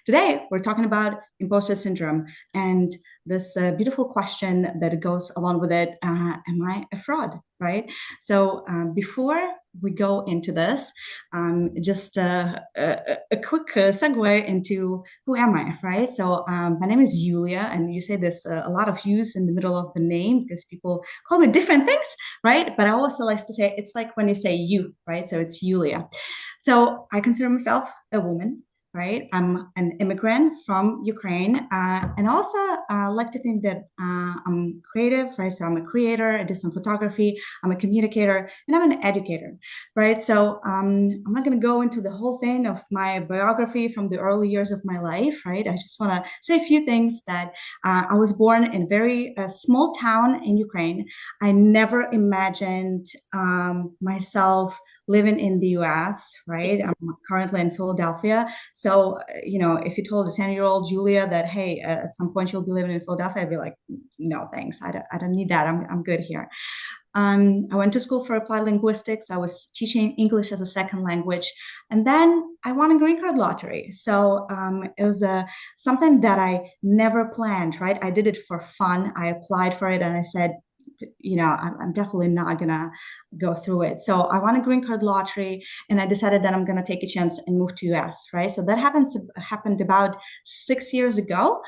Today, we're talking about imposter syndrome and this beautiful question that goes along with it. Am I a fraud? Right. So before we go into this, just a quick segue into who am I, right? So my name is Yuliia, and you say there's a lot of use in the middle of the name because people call me different things, right? But I also like to say it's like when you say you, right? So it's Yuliia. So I consider myself a woman, right? I'm an immigrant from Ukraine, and also like to think that I'm creative, right? So I'm a creator, I do some photography, I'm a communicator, and I'm an educator, right? So I'm not going to go into the whole thing of my biography from the early years of my life, right? I just want to say a few things that I was born in a very small town in Ukraine. I never imagined myself living in the US, right? I'm currently in Philadelphia. So, if you told a 10-year-old Julia that, hey, at some point you'll be living in Philadelphia, I'd be like, no, thanks. I don't need that. I'm good here. I went to school for applied linguistics. I was teaching English as a second language. And then I won a green card lottery. So it was something that I never planned, right? I did it for fun. I applied for it and I said, I'm definitely not gonna go through it. So I won a green card lottery, and I decided that I'm gonna take a chance and move to US. Right. So that happened about 6 years ago,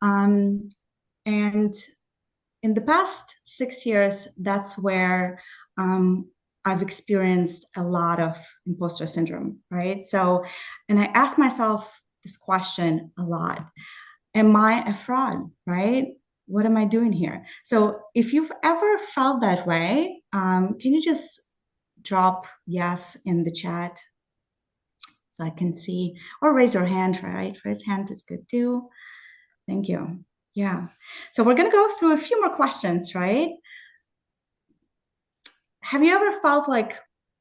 and in the past 6 years, that's where I've experienced a lot of imposter syndrome. Right. So, and I ask myself this question a lot: am I a fraud? Right? What am I doing here? So if you've ever felt that way, can you just drop yes in the chat so I can see, or raise your hand, right? Raise hand is good too. Thank you. Yeah. So we're going to go through a few more questions, right? Have you ever felt like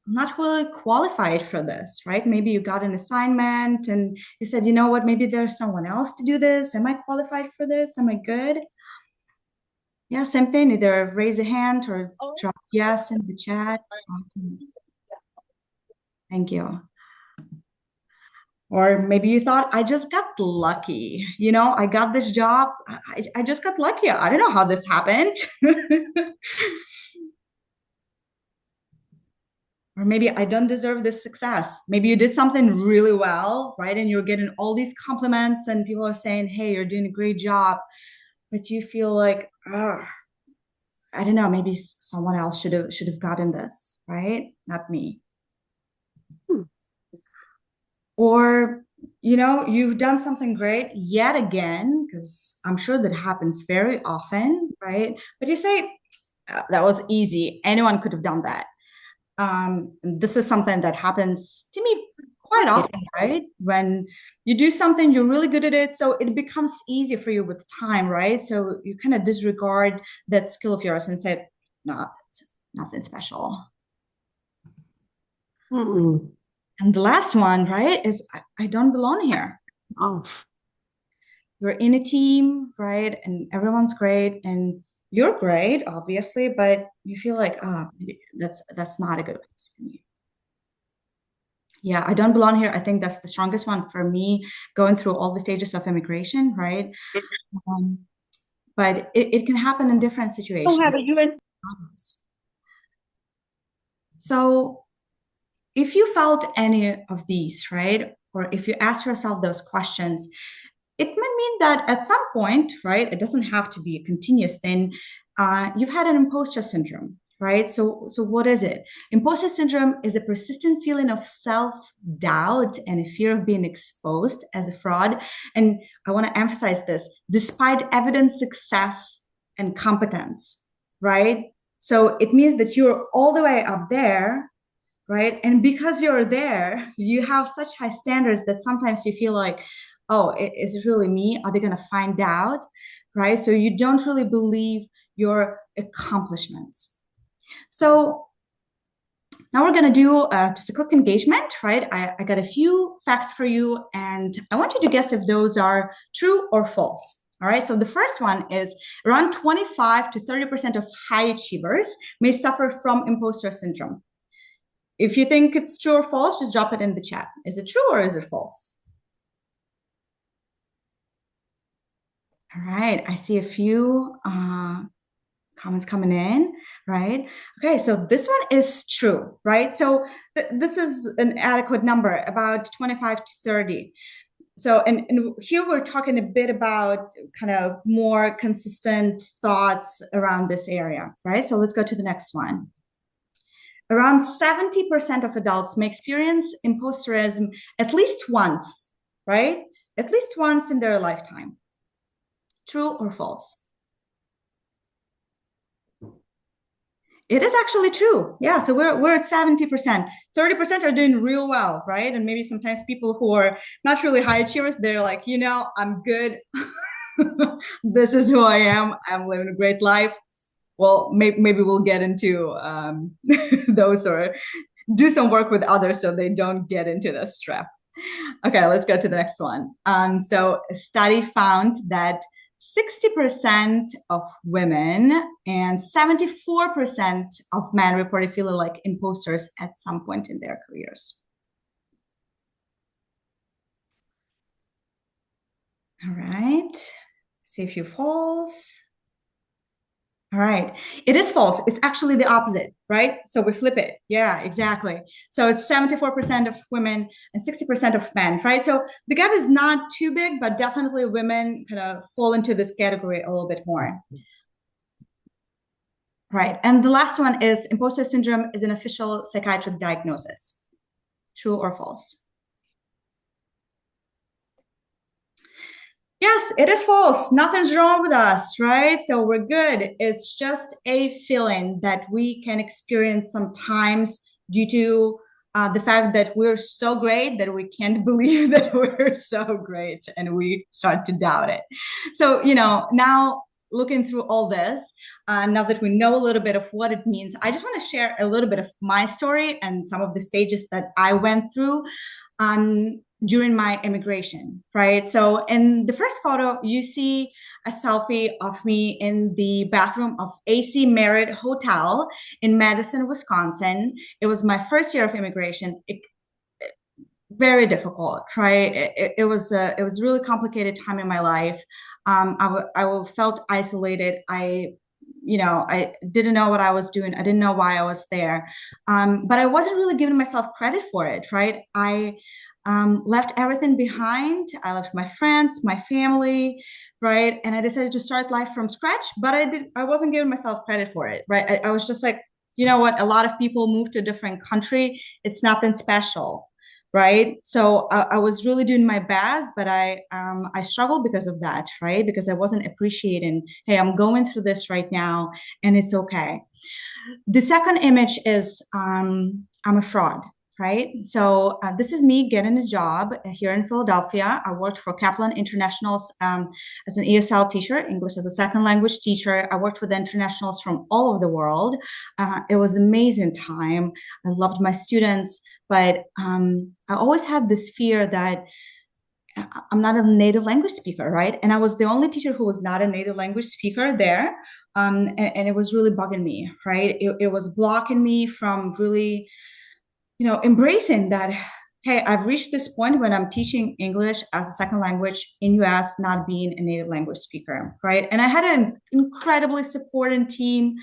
I'm not really qualified for this, right? Maybe you got an assignment and you said, you know what, maybe there's someone else to do this. Am I qualified for this? Am I good? Yeah, same thing. Either raise a hand or drop yes in the chat. Awesome. Thank you. Or maybe you thought, I just got lucky. I got this job. I just got lucky. I don't know how this happened. Or maybe I don't deserve this success. Maybe you did something really well, right? And you're getting all these compliments and people are saying, hey, you're doing a great job. But you feel like, oh, I don't know, maybe someone else should have gotten this, right? Not me. Or you've done something great yet again, because I'm sure that happens very often, right? But you say, that was easy, anyone could have done that. This is something that happens to me quite often, right? When you do something, you're really good at it, so it becomes easy for you with time, right? So you kind of disregard that skill of yours and say, no, it's nothing special. Mm-mm. And the last one, right, is I don't belong here. Oh, You're in a team, right? And everyone's great and you're great, obviously, but you feel like, that's not a good place for me. Yeah, I don't belong here. I think that's the strongest one for me, going through all the stages of immigration, right? Um, but it can happen in different don't situations. have a US. So if you felt any of these, right, or if you ask yourself those questions, it might mean that at some point, right, it doesn't have to be a continuous thing, you've had an imposter syndrome, right? So what is it? Imposter syndrome is a persistent feeling of self-doubt and a fear of being exposed as a fraud. And I want to emphasize this, despite evident success and competence, right? So it means that you're all the way up there, right? And because you're there, you have such high standards that sometimes you feel like, oh, is it really me? Are they going to find out? Right? So you don't really believe your accomplishments. So now we're going to do just a quick engagement, right? I got a few facts for you, and I want you to guess if those are true or false. All right, so the first one is around 25 to 30% of high achievers may suffer from imposter syndrome. If you think it's true or false, just drop it in the chat. Is it true or is it false? All right, I see a few comments coming in, right? Okay, so this one is true, right? So this is an adequate number, about 25 to 30. So, and here we're talking a bit about kind of more consistent thoughts around this area, right? So let's go to the next one. Around 70% of adults may experience imposterism at least once, right? At least once in their lifetime. True or false? It is actually true. Yeah. So we're at 70%. 30% are doing real well, right? And maybe sometimes people who are not really high achievers, they're like, I'm good. This is who I am. I'm living a great life. Well, maybe we'll get into those or do some work with others so they don't get into this trap. Okay, let's go to the next one. So a study found that 60% of women and 74% of men reported feeling like imposters at some point in their careers. All right, see a few false. All right. It is false. It's actually the opposite, right? So we flip it. Yeah, exactly. So it's 74% of women and 60% of men, right? So the gap is not too big, but definitely women kind of fall into this category a little bit more. Right. And the last one is imposter syndrome is an official psychiatric diagnosis. True or false? Yes, it is false. Nothing's wrong with us, right? So we're good. It's just a feeling that we can experience sometimes due to the fact that we're so great that we can't believe that we're so great and we start to doubt it. So, now looking through all this, now that we know a little bit of what it means, I just want to share a little bit of my story and some of the stages that I went through. During my immigration, right? So in the first photo, you see a selfie of me in the bathroom of AC Marriott Hotel in Madison, Wisconsin. It was my first year of immigration. Very difficult, right? It was a really complicated time in my life. I felt isolated. I didn't know what I was doing. I didn't know why I was there. But I wasn't really giving myself credit for it, right? I left everything behind. I left my friends, my family, right? And I decided to start life from scratch, but I wasn't giving myself credit for it, right? I was just like, you know what? A lot of people move to a different country. It's nothing special, right? So I was really doing my best, but I struggled because of that, right? Because I wasn't appreciating, hey, I'm going through this right now, and it's okay. The second image is I'm a fraud, right? So this is me getting a job here in Philadelphia. I worked for Kaplan Internationals as an ESL teacher, English as a second language teacher. I worked with internationals from all over the world. It was an amazing time. I loved my students, but I always had this fear that I'm not a native language speaker, right? And I was the only teacher who was not a native language speaker there. And it was really bugging me, right? It was blocking me from really, embracing that, hey, I've reached this point when I'm teaching English as a second language in US, not being a native language speaker, right? And I had an incredibly supporting team.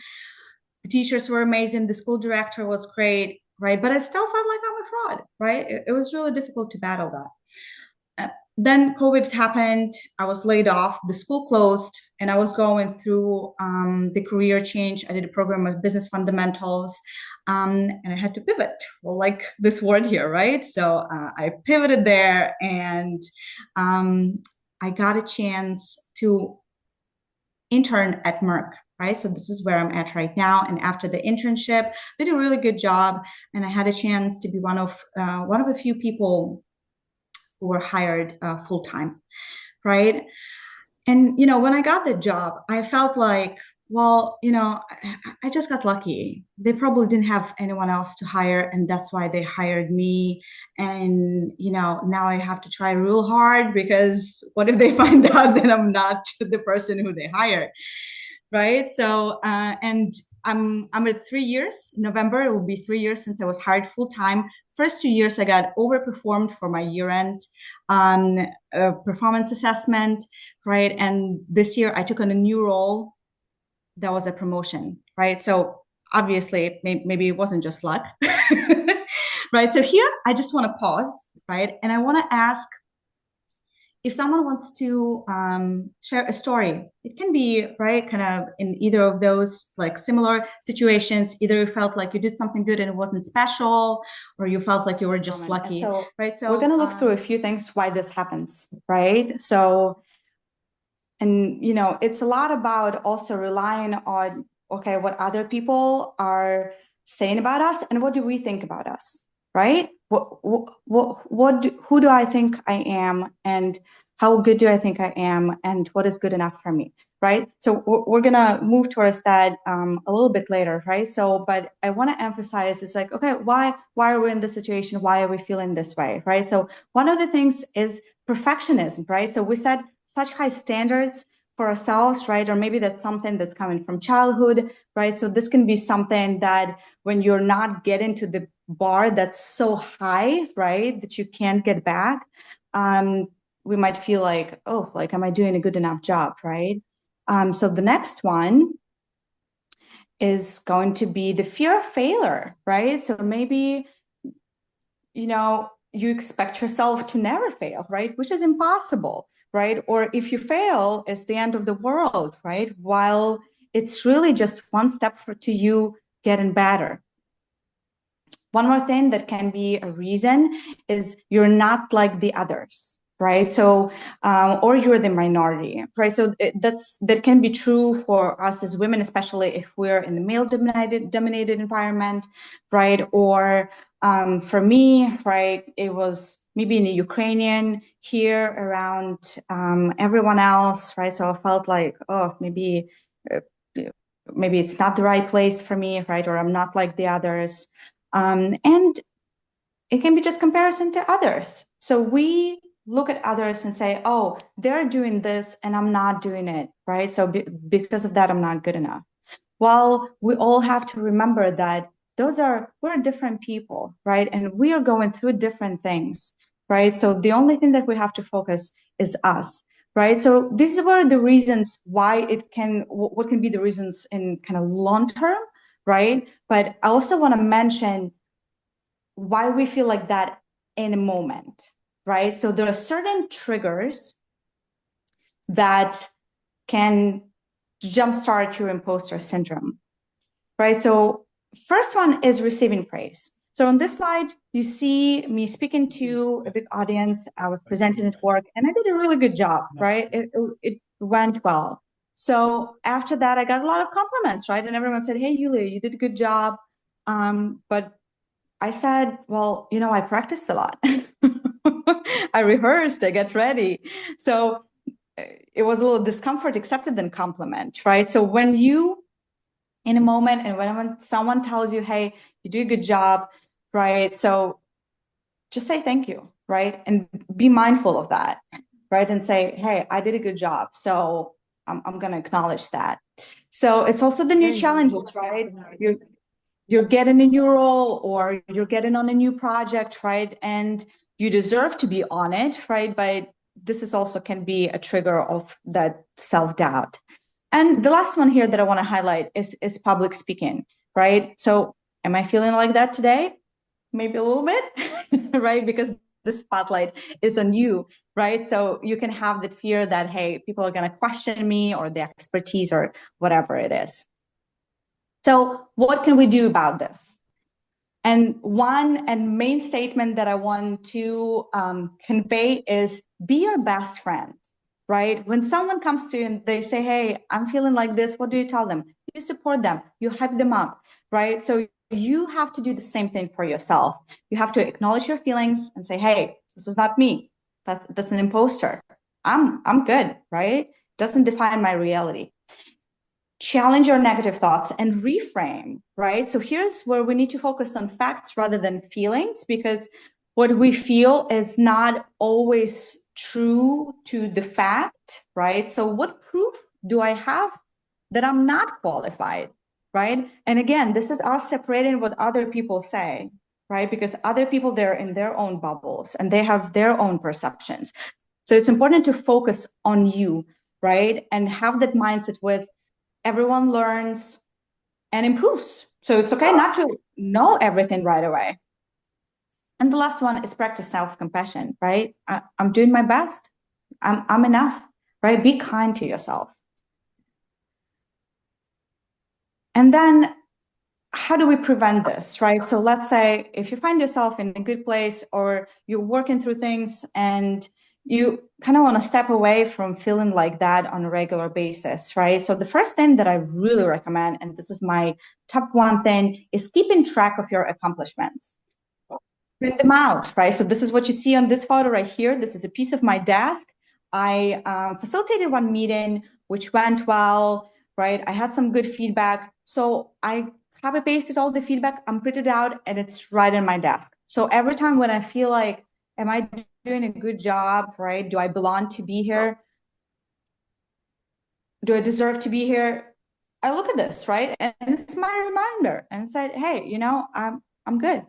The teachers were amazing. The school director was great, right? But I still felt like I'm a fraud, right? It was really difficult to battle that. Then COVID happened. I was laid off. The school closed, and I was going through the career change. I did a program with business fundamentals, and I had to pivot. Well, like this word here, right? So I pivoted there, and I got a chance to intern at Merck. Right, so this is where I'm at right now. And after the internship, did a really good job, and I had a chance to be one of a few people who were hired full time, right? And when I got the job, I felt like, well, I just got lucky. They probably didn't have anyone else to hire, and that's why they hired me. And now I have to try real hard because what if they find out that I'm not the person who they hired, right? So and I'm at 3 years. In November, it will be 3 years since I was hired full time. First 2 years, I got overperformed for my year-end performance assessment, right? And this year, I took on a new role that was a promotion, right? So obviously, maybe it wasn't just luck, right? So here, I just want to pause, right? And I want to ask if someone wants to share a story. It can be, right, kind of in either of those like similar situations. Either you felt like you did something good and it wasn't special, or you felt like you were just lucky, so, right? So we're going to look through a few things why this happens, right? So, and it's a lot about also relying on, okay, what other people are saying about us and what do we think about us, right? Who do I think I am, and how good do I think I am, and what is good enough for me, right? So we're gonna move towards that a little bit later, right? So, but I want to emphasize, it's like, okay, why are we in this situation? Why are we feeling this way, right? So one of the things is perfectionism, right? So we set such high standards for ourselves, right? Or maybe that's something that's coming from childhood, right? So this can be something that when you're not getting to the bar that's so high, right, that you can't get back, we might feel like, oh, like, am I doing a good enough job, right? So the next one is going to be the fear of failure, right? So maybe, you expect yourself to never fail, right? Which is impossible, right? Or if you fail, it's the end of the world, right? While it's really just one step to you getting better. One more thing that can be a reason is you're not like the others, right? So, or you're the minority, right? So that can be true for us as women, especially if we're in the male-dominated environment, right? Or for me, right, it was maybe in the Ukrainian here around everyone else, right? So I felt like, oh, maybe it's not the right place for me, right? Or I'm not like the others. And it can be just comparison to others. So we look at others and say, oh, they're doing this and I'm not doing it, right? So because of that, I'm not good enough. Well, we all have to remember that we're different people, right? And we are going through different things, right? So the only thing that we have to focus is us, right? So these were the reasons why what can be the reasons in kind of long term, right? But I also want to mention why we feel like that in a moment, right? So there are certain triggers that can jumpstart your imposter syndrome, right? So first one is receiving praise. So on this slide, you see me speaking to a big audience. I was presenting at work and I did a really good job, right? It went well. So after that, I got a lot of compliments, right? And everyone said, hey, Yuliia, you did a good job. But I said, well, I practiced a lot. I rehearsed, I get ready. So it was a little discomfort accepted than compliment, right? So when you, in a moment, and when someone tells you, hey, you do a good job, right? So just say thank you, right? And be mindful of that, right? And say, hey, I did a good job. So I'm going to acknowledge that. So it's also the new challenges, right? You're getting a new role or you're getting on a new project, right? And you deserve to be on it, right? But this is also can be a trigger of that self-doubt. And the last one here that I want to highlight is public speaking, right? So am I feeling like that today? Maybe a little bit, right? Because the spotlight is on you, right? So you can have that fear that, hey, people are going to question me or the expertise or whatever it is. So what can we do about this? And one and main statement that I want to convey is be your best friend, right? When someone comes to you and they say, hey, I'm feeling like this, what do you tell them? You support them, you hype them up, right? So you have to do the same thing for yourself. You have to acknowledge your feelings and say, hey, this is not me. That's an imposter. I'm good, right? Doesn't define my reality. Challenge your negative thoughts and reframe, right? So here's where we need to focus on facts rather than feelings, because what we feel is not always true to the fact, right? So what proof do I have that I'm not qualified, right? And again, this is us separating what other people say, right? Because other people, they're in their own bubbles and they have their own perceptions. So it's important to focus on you, right? And have that mindset with everyone learns and improves. So it's okay not to know everything right away. And the last one is practice self-compassion, right? I'm doing my best. I'm enough, right? Be kind to yourself. And then how do we prevent this, right? So let's say if you find yourself in a good place or you're working through things and you kind of want to step away from feeling like that on a regular basis, right? So the first thing that I really recommend, and this is my top one thing, is keeping track of your accomplishments. Print them out, right? So this is what you see on this photo right here. This is a piece of my desk. I facilitated one meeting, which went well, right? I had some good feedback. So I copy pasted all the feedback, I'm printed out, and it's right in my desk. So every time when I feel like, am I doing a good job, right? Do I belong to be here? Do I deserve to be here? I look at this, right? And it's my reminder and said, hey, you know, I'm good.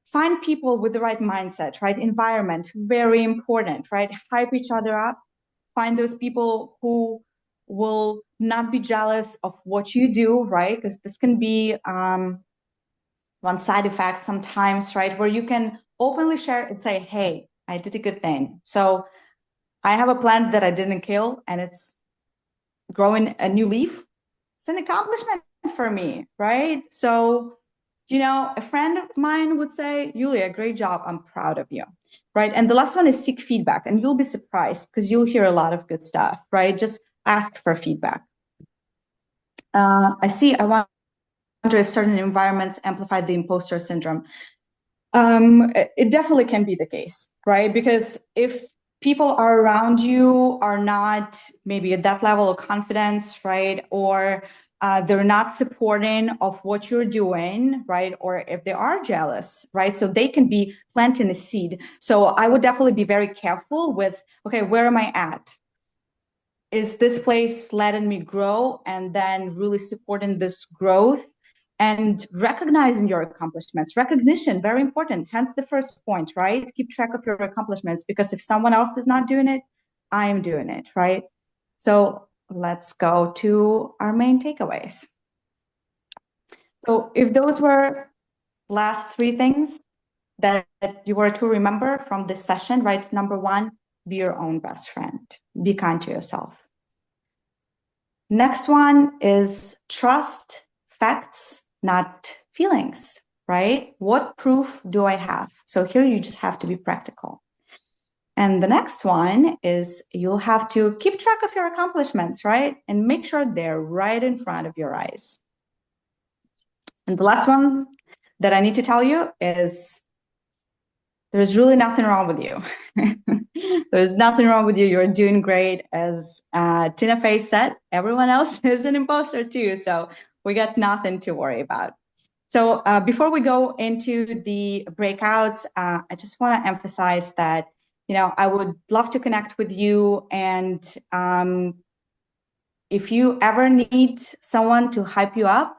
Find people with the right mindset, right? Environment, very important, right? Hype each other up. Find those people who will not be jealous of what you do, right? Because this can be one side effect sometimes, right? Where you can openly share and say, hey, I did a good thing. So I have a plant that I didn't kill and it's growing a new leaf. It's an accomplishment for me, right? So, you know, a friend of mine would say, Yuliia, great job. I'm proud of you, right? And the last one is seek feedback. And you'll be surprised because you'll hear a lot of good stuff, right? Just ask for feedback. I wonder if certain environments amplify the imposter syndrome. It definitely can be the case, right? Because if people are around you are not maybe at that level of confidence, right? Or they're not supporting of what you're doing, right? Or if they are jealous, right? So they can be planting a seed. So I would definitely be very careful with, okay, where am I at? Is this place letting me grow and then really supporting this growth and recognizing your accomplishments? Recognition, very important. Hence the first point, right? Keep track of your accomplishments because if someone else is not doing it, I am doing it, right? So let's go to our main takeaways. So if those were last three things that you were to remember from this session, right? Number one, be your own best friend. Be kind to yourself. Next one is trust facts, not feelings, right? What proof do I have? So here you just have to be practical. And the next one is you'll have to keep track of your accomplishments, right? And make sure they're right in front of your eyes. And the last one that I need to tell you is there's really nothing wrong with you. There's nothing wrong with you. You're doing great. As Tina Fey said, everyone else is an imposter too. So we got nothing to worry about. So before we go into the breakouts, I just want to emphasize that, you know, I would love to connect with you. And if you ever need someone to hype you up,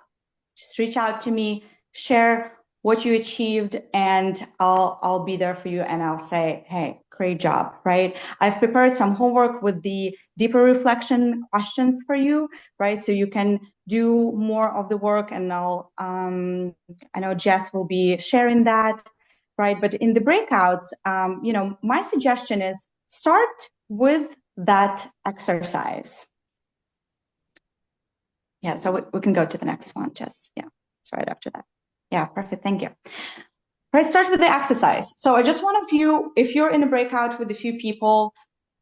just reach out to me, share what you achieved, and I'll be there for you and I'll say, hey, great job, right? I've prepared some homework with the deeper reflection questions for you, right? So you can do more of the work and I know Jess will be sharing that, right? But in the breakouts, you know, my suggestion is start with that exercise. Yeah, so we can go to the next one, Jess. Yeah, it's right after that. Yeah, perfect. Thank you. Let's start with the exercise. So I just want you, if you're in a breakout with a few people,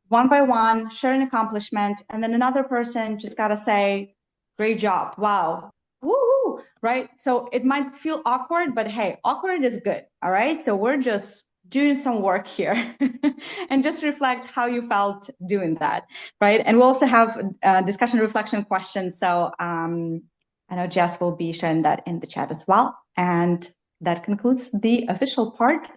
one by one, share an accomplishment, and then another person just got to say, great job. Wow. Woo-hoo, right? So it might feel awkward, but hey, awkward is good. All right. So we're just doing some work here and just reflect how you felt doing that. Right. And we'll also have discussion reflection questions. So I know Jess will be sharing that in the chat as well. And that concludes the official part